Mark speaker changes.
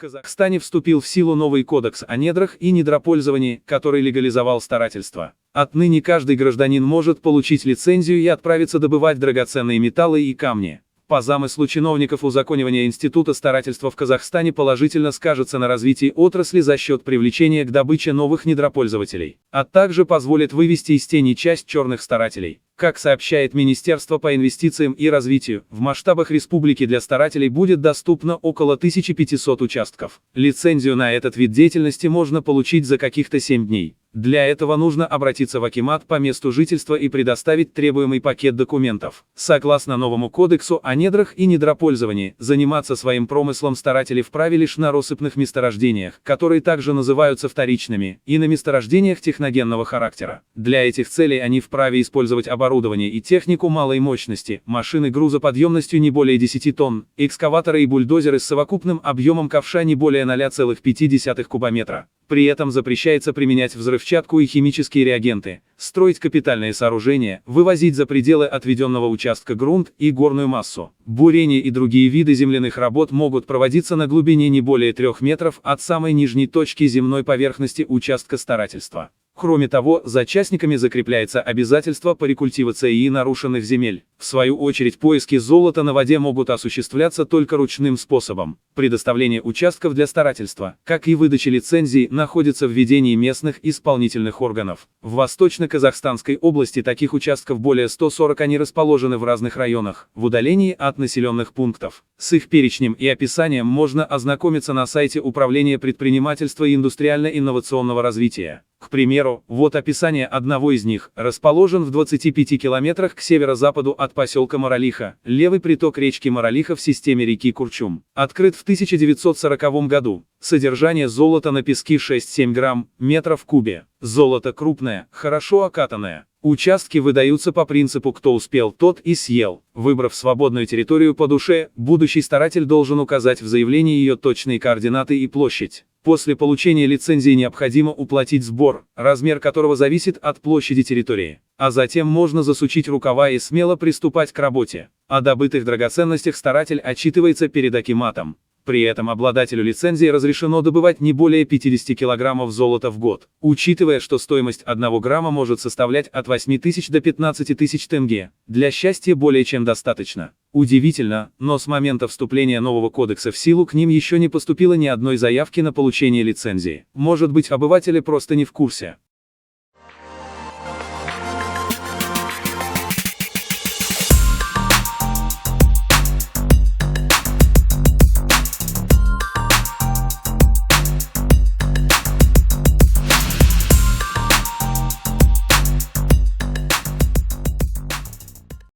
Speaker 1: Казахстане вступил в силу новый кодекс о недрах и недропользовании, который легализовал старательство. Отныне каждый гражданин может получить лицензию и отправиться добывать драгоценные металлы и камни. По замыслу чиновников узаконивание института старательства в Казахстане положительно скажется на развитии отрасли за счет привлечения к добыче новых недропользователей, а также позволит вывести из тени часть черных старателей. Как сообщает Министерство по инвестициям и развитию, в масштабах республики для старателей будет доступно около 1500 участков. Лицензию на этот вид деятельности можно получить за каких-то 7 дней. Для этого нужно обратиться в акимат по месту жительства и предоставить требуемый пакет документов. Согласно новому кодексу о недрах и недропользовании, заниматься своим промыслом старатели вправе лишь на россыпных месторождениях, которые также называются вторичными, и на месторождениях техногенного характера. Для этих целей они вправе использовать оборудование и технику малой мощности, машины грузоподъемностью не более 10 тонн, экскаваторы и бульдозеры с совокупным объемом ковша не более 0,5 кубометра. При этом запрещается применять взрывчатку и химические реагенты, строить капитальные сооружения, вывозить за пределы отведенного участка грунт и горную массу. Бурение и другие виды земляных работ могут проводиться на глубине не более 3 метров от самой нижней точки земной поверхности участка старательства. Кроме того, за частниками закрепляется обязательство по рекультивации нарушенных земель. В свою очередь, поиски золота на воде могут осуществляться только ручным способом. Предоставление участков для старательства, как и выдача лицензий, находится в ведении местных исполнительных органов. В Восточно-Казахстанской области таких участков более 140, они расположены в разных районах, в удалении от населенных пунктов. С их перечнем и описанием можно ознакомиться на сайте Управления предпринимательства и индустриально-инновационного развития. К примеру, вот описание одного из них: расположен в 25 километрах к северо-западу от поселка Маралиха, левый приток речки Маралиха в системе реки Курчум. Открыт в 1940 году. Содержание золота на песке 6-7 грамм, метров в кубе. Золото крупное, хорошо окатанное. Участки выдаются по принципу «кто успел, тот и съел». Выбрав свободную территорию по душе, будущий старатель должен указать в заявлении ее точные координаты и площадь. После получения лицензии необходимо уплатить сбор, размер которого зависит от площади территории. А затем можно засучить рукава и смело приступать к работе. О добытых драгоценностях старатель отчитывается перед акиматом. При этом обладателю лицензии разрешено добывать не более 50 килограммов золота в год, учитывая, что стоимость 1 грамма может составлять от 8 тысяч до 15 тысяч тенге. Для счастья более чем достаточно. Удивительно, но с момента вступления нового кодекса в силу к ним еще не поступило ни одной заявки на получение лицензии. Может быть, обыватели просто не в курсе.